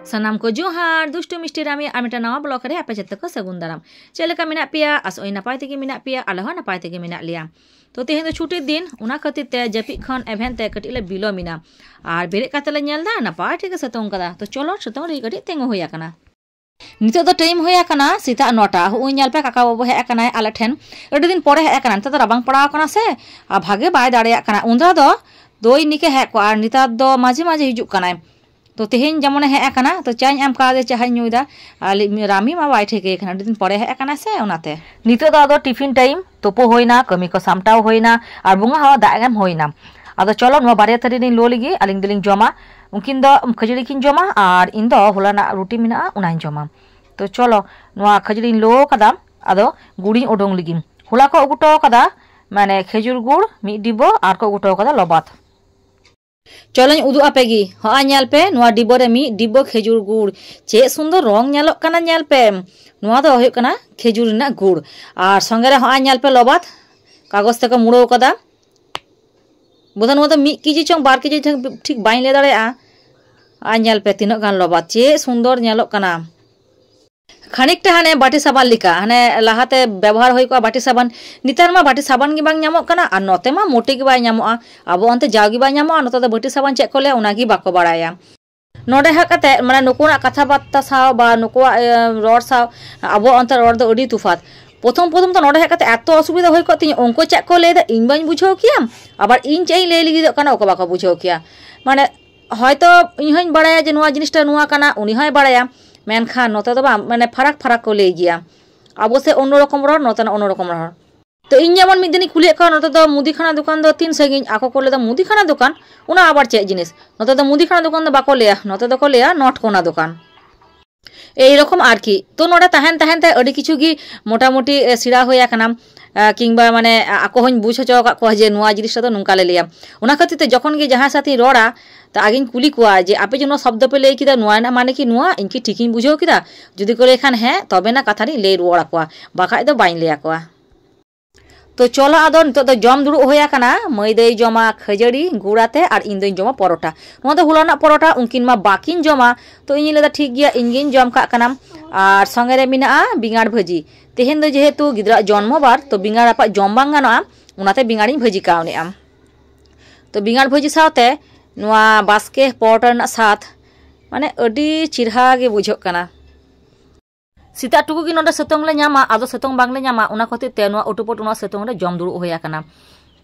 सानाम को जोहार दुष्टु मिष्टि रामी आमिटा नवा ब्लॉग रे आपे जत्तो को सगुन दाराम चेलेका मेना पिया आसोई नपाय तेगे मेना पिया आलह नपाय तेगे मेना लिया तो तेहें दो छुट्टी दिन उना खातिर ते जपि खन एभेन ते कटि ले बिलो मिना आर बेरे काते ले नेल दा नपाय तेगे सतोंग कदा तो चलो सतोंग रे कटि तेंगो होया कना नितो दो टाइम होया कना सीता 9टा हुई नेल पे काका बाबू हे कना आले ठेन अडी दिन परे हे कना नितो दो राबांग पड़ाव कना से आ भागे बाय दाड़ेया कना उंदा दो दोई निके हे को आर निता दो माझे माझे हिजुक कना तो तेहें जमन हे कना तो चाय एम का दे चाय नुदा रामी मा बाय ठेके कना दिन परे हे कना से ओनाते नितो दो टिफिन टाइम तोपो होइना कमी को सामटाव होइना आर बुंगा हवा दागम होइना आदो चलो नो बारे तरी नि लो लगी आलिंग दिलिंग जमा उनकिन दो खजड़ी किन जमा आर इन दो होलाना रोटी मिना उनाइन जमा तो चलो नो खजड़ी लो कदा आदो गुड़ी ओडोंग लगी होला को उगुटो कदा माने खेजुर गुड़ मी डिबो आर को उगुटो कदा लबात चलो उदु आपेगी हाँ नेल पे नुआ डिबो रे मी डिबो खेजुर गुड़ चे सुंदर रंग नेलोक कना नेल पे नुआ दो होय कना खेजुर ना गुड़ आर संगे रे हाँ नेल पे लबात कागज तक मुड़ो कदा बोधा नुआ दो 1 केजी चंग 2 केजी ठीक बाइन ले दाड़े आ नेल पे तिनो गान लबात चे सुंदर नेलोक कना खानिकटा हाने बाटी साबान लिका हाने लाहाते व्यवहार होय को बाटी साबान नितार मा बाटी साबान गे बांग ᱧᱟᱢᱚᱜ कना आर नोते मा मोटे गे बाय ᱧᱟᱢᱚᱜᱼᱟ आबो अन्ते जागी बाय ᱧᱟᱢᱚᱜᱼᱟ नोते दो बाटी साबान चेक कोले उनागी बाको बाड़ाया नोडे हाकते माने नुकुना कथा बार्ता साव बा नुकुआ रोड साव आबो अन्ते रोड दो अडी तुफात प्रथम तो नोडे हाकते एत असुविधा होय को तिन उनको चेक को लेदा इन बाñ बुझाव किया आबार इन चेई ले लगी कना ओको बाको बुझाव किया माने हयतो इन हई बाड़ाया जे नुआ जिनिसटा नुआ कना उनी हय बाड़ाया मेनखान नोते दो माने फरक फरक को ले गया अब से अन्य रकम रह नोते अन्य रकम रह तो इन जेमन मिद दिन कुलिए का नोते दो मुदीखाना दुकान दो 3 सगिन आको को लेदा मुदीखाना दुकान उना आबार चे जिनिस नोते दो मुदीखाना दुकान दो बाको लेया नोते दो को लेया नोट कोना दुकान एई रकम आर की तो नोडे तहन तहन ते अडी किछु गी मोटामुटी सिरा होया कना किंबा माने आको हन बुझ हचो का को जे नुआ जिनिस दो नुका ले लिया उना खातिर ते जखन गे जहां साथी रोड़ा तो आगे कुली कुआ जे आपे जो शब्द पे लई किदा नुआ ना माने कि नुआ इनकी ठीकिन बुझो किदा जुदी को लेखान है तबे ना कथानी ले रुवाड़ा कोआ बाखाय दो बाइन लेया कोआ तो चलो आदो नितो दो जम दुड़ु होया कना मई दई जमा खजड़ी गुड़ाते और इन दई जमा परोटा नुआ दो हुलाना परोटा उनकिन मा बाकिन जमा तो इन लेदा ठीक गया इनगिन जम का कना और संगे रे मिना बिंगाड़ भाजी तेहेन दो जेहेतु गिद्रा जन्मबार तो बिंगाड़ आपा जम बांग गानोआ उनाते बिंगाड़िन भाजी कावनेआ तो बिंगाड़ भाजी साथे नुआ बास्के परोटा ना साथ माने अडी चिरहा गे बुझोक कना सीता टुकु की नोडे सतोंग ले ᱧᱟᱢᱟ आदो सतोंग बांग ले ᱧᱟᱢᱟ उना खातिर ते नुआ उटुपट उना सतोंग रे जम दुड़ु होया कना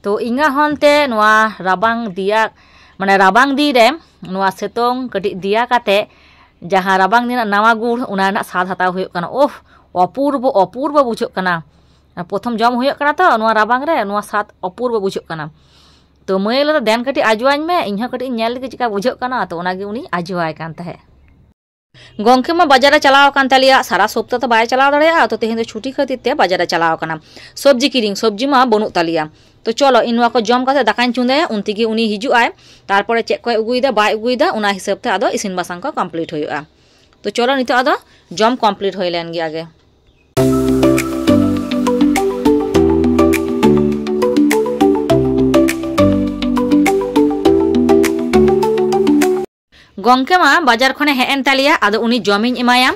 तो इंगा हनते नुआ राबांग दिया माने राबांग दी रे नुआ सतोंग कटी दिया काते जहां राबांग दिना नावा गुड़ उना ना साथ हताव होय कना ओह अपूर्व अपूर्व बुझोक कना प्रथम जम होय कना तो नुआ राबांग रे नुआ साथ अपूर्व बुझोक कना तो मई ले देन कटी आजवाñ में इन्हा कटी नेल के चिका बुझोक कना तो उनागे उनी आजवाय कान तहे गंके मा बाजारे चलाव कान तालिया सारा सप्ताह तो बाय चलाव दाड़ेया तो तेहें दो छुट्टी खातिर ते बाजारे चलाव कना सब्जी किरिंग सब्जी मा बनुक तालिया तो चलो इनवा को जम काते दाकाñ चुंदाया उनतिगे उनी हिजुआ आय तारपरे चेक को अगुइदा बाय अगुइदा उना हिसाब ते आदो इसिन बासांग को कमप्लीट होयुआ तो चलो नितो आदो जम कमप्लीट होय लेन गे आगे गंके मा बाजार खने हेन तालिया आदो उनी जमिन एमाया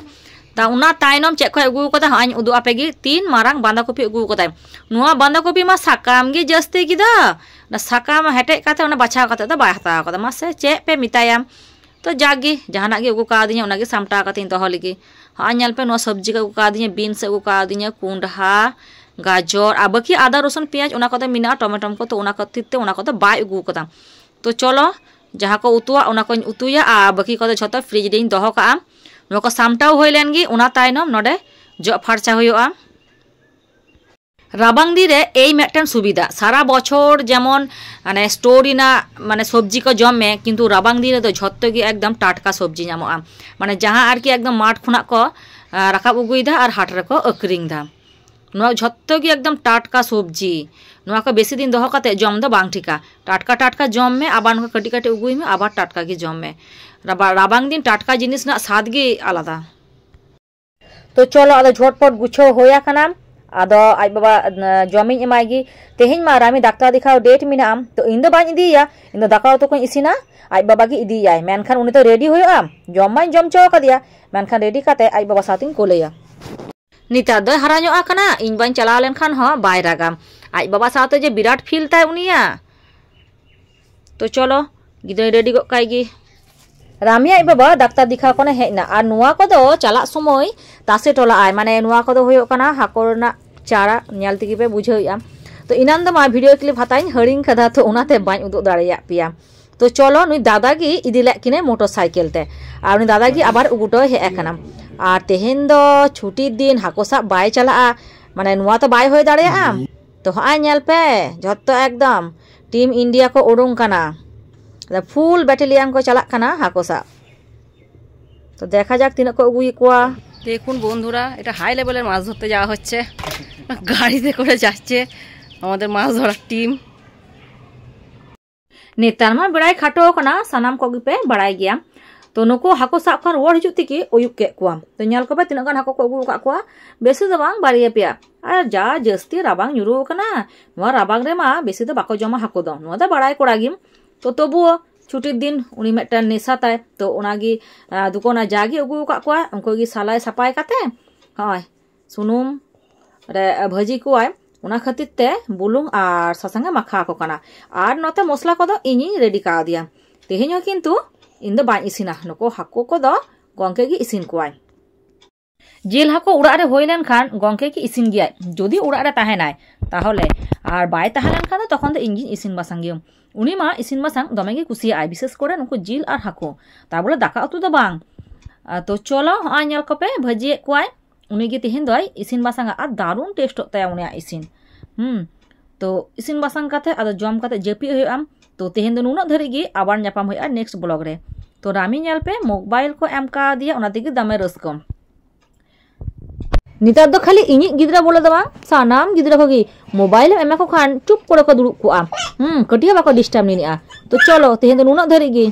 ता उना तायनम चेक को अगु कदा हाñ उदु आपेगी 3 मारांग बांदा कपि अगु कदा नुआ बांदा कपि मा साकाम गे जस्ती किदा ना साकाम हेटे काते उना बाछा काते दा बाय हता कदा मासे चे पे मिताया तो जागी जहाना गे अगु का दिया उना गे सामटा काते दहो लगी हाñ नेल पे नुआ सब्जी का अगु का दिया बीन्स अगु का दिया कुंडहा गाजर आ बाकी आदा रसुन प्याज उना कते मिना टमेटम को तो उना कतिते उना कते बाय अगु कदा तो चलो जहाँ को उतुआ उना को उतुया आ बाकी को झोतो फ्रिज रे दहो का नो को सामटाव होय लेन गी उना तायनम नोडे जो फारचा होयुआ राबांग दी रे एई मेटन सुविधा सारा बछर जेमन माने स्टोरिना माने सब्जी को जम में किंतु राबांग दी रे तो झोतो गी एकदम टाटका सब्जी ᱧᱟᱢᱚᱜᱼᱟ माने जहाँ आर की एकदम माठ खुना को राखाब अगुइदा और हाट रे को अक्रिंग दा नुआ झोतो गी एकदम टाटका सब्जी नुआ को बेसी दिन दहो काते जम दो बांग ठिका टाटका टाटका जम में आबार नुका कटी कटी उगुई में आबार टाटका गी जम में राबांग दिन टाटका जिनिस ना स्वाद गी आलादा तो चलो आदो झटपट गुछो होया कना ado aj baba jomiñ emai gi teheny ma rami daktar dikhaw date mina am to ᱤᱧ ᱫᱚ ᱵᱟᱹᱧ ᱤᱫᱤᱭᱟ ᱤᱧ ᱫᱚ ᱫᱟᱠᱟ ᱩᱛᱩ ᱠᱚᱧ ᱤᱥᱤᱱᱟ aj baba gi idiyai menkhan uni to ready hoyoga jom mañ jom chaw kadiya menkhan ready kate aj baba sating koleya nitar do hara nyok akana ᱤᱧ bañ chalaw lenkhan ho bai ragam aj baba saute je birat feel tay unia to cholo gidray ready gok kai gi Rami aj baba daktar dikhaw kone hejna ar nuwa kodo chalak somoy tase tola ay mane nuwa kodo hoyok kana hakor na cara nyal tigi pe bujhauya to inan do ma video clip hatañ haring kada to onate bañ uduk dareya piya to cholo nui dada gi idi lek kine motorcycle te ar uni dada gi abar uguto he akana ar tehen do chuti din hako sab bai chalaa mane nuwa to bai hoy dareya to ha nyal pe jotto ekdom team India ko urung kana full battalion কো চালাক কানা হাকোসা তো দেখা যাক তিন কো উগুই কোয়া দেখুন বন্ধুরা এটা হাই লেভেলের মাছ ধরতে যাওয়া হচ্ছে গাড়িতে করে যাচ্ছে আমাদের মাছ ধরার টিম নেতার মা বড়াই খাটো কানা সানাম কোগি পে বড়াই গিয়া তো নুকো হাকো সাব খান ওয়ার হিজুক তিকি উয়ুক কে কোয়া তো ñal ko pe তিন গান হাকো কো উগু কা কোয়া বেশি do bang bariya pia আর যা জস্তি রাবাং nyuru কানা নোয়া রাবাং রে মা বেশি do bako joma hako do নোয়া da বড়াই কোড়াগিম তো তবুও ছুটির দিন উনি মেটার নেশা তাই তো ওনাগি দুকোনা জাগি উগু কা কোয়া উনকো গি সালাই সাপাই কাতে হয় সুনুম রে ভাজি কোয়াই ওনা খাতির তে বুলুং আর সাসাঙ্গে মাখা কো কানা আর নতে মশলা কদো ইনি রেডি কা দিয়া তেহেño কিন্তু ইন দো বাñ ইসিনা নকো হাকো কদো গংকে গি ইসিন কোয়াই জেল হাকো উড়া রে হইলেন খান গংকে কি ইসিন গিয়াই যদি উড়া রে তাহেনাই তাহলে আর বাই তাহেলেন খান তখন তো ইঞ্জিন ইসিন বাসাং গিয়ম উনি মা ইসিন বাসাং দমেগে কুসিয়া আই বিশেষ করে নুকু জিল আর হাকো তা বলে দাকা উতু দো বাং তো চলো আ ñal কপে ভাজি কোয়াই উনি গি তেহেন দই ইসিন বাসাং আর দারুন টেস্ট তাই উনি ইসিন তো ইসিন বাসাং কাতে আদো জম কাতে জেপি হই আম তো তেহেন দো নুনা ধরি গি আবার ñapam হই আর নেক্সট ব্লগ রে তো রামি ñal पे মোবাইল को एम का दिया उना दिगे दमे रसकम नितार दो खाली इñi गिद्रा बोले दो बांग सानाम गिद्रा कोगी मोबाइल एम को खान चुप करे को दुड़ुब को कटिया बाको डिस्टर्ब नि आ तो चलो तेहेन दो नुना धरी गी